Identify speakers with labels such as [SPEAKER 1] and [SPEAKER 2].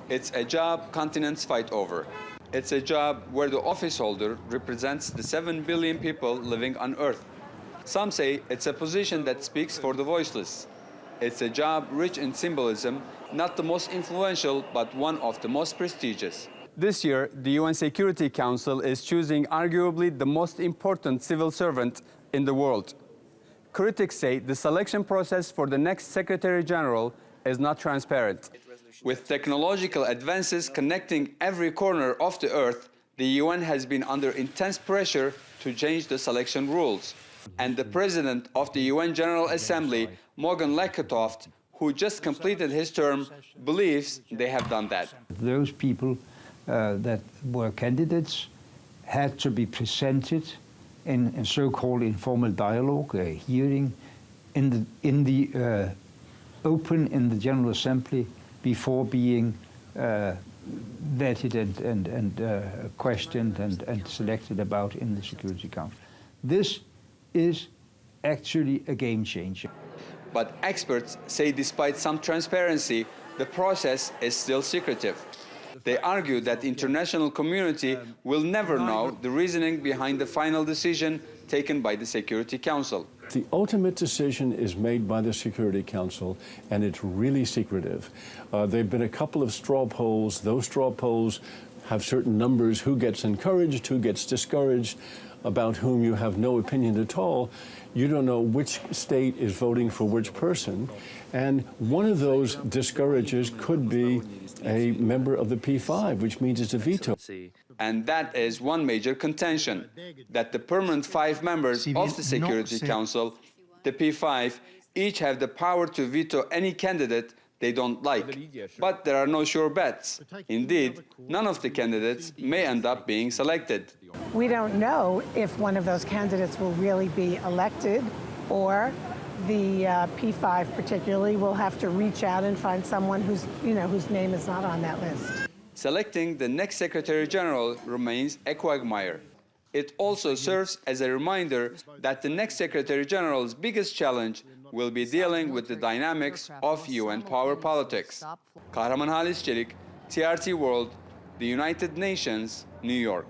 [SPEAKER 1] It's a job continents fight over. It's a job where the office holder represents the 7 billion people living on Earth. Some say it's a position that speaks for the voiceless. It's a job rich in symbolism, not the most influential, but one of the most prestigious. This year, the UN Security Council is choosing arguably the most important civil servant in the world. Critics say the selection process for the next Secretary General is not transparent. With technological advances connecting every corner of the Earth, the UN has been under intense pressure to change the selection rules. And the President of the UN General Assembly, Morgan Lacketoft, who just completed his term, believes they have done that.
[SPEAKER 2] Those people that were candidates had to be presented in a so-called informal dialogue, a hearing in the open in the General Assembly before being vetted and questioned and selected about in the Security Council. This is actually a game changer.
[SPEAKER 1] But experts say despite some transparency, the process is still secretive. They argue that the international community will never know the reasoning behind the final decision taken by the Security Council.
[SPEAKER 3] The ultimate decision is made by the Security Council, and it's really secretive. There have been a couple of straw polls. Those straw polls have certain numbers, who gets encouraged, who gets discouraged, about whom you have no opinion at all. You don't know which state is voting for which person. And one of those discourages could be a member of the P5, which means it's a veto.
[SPEAKER 1] And that is one major contention, that the permanent 5 members of the Security Council, the P5, each have the power to veto any candidate they don't like. But there are no sure bets. Indeed, none of the candidates may end up being selected.
[SPEAKER 4] We don't know if one of those candidates will really be elected, or the P5 particularly will have to reach out and find someone whose name is not on that list.
[SPEAKER 1] Selecting the next Secretary General remains a quagmire. It also serves as a reminder that the next Secretary General's biggest challenge will be dealing with the dynamics of UN power politics. Kahraman Haliscelik, TRT World, the United Nations, New York.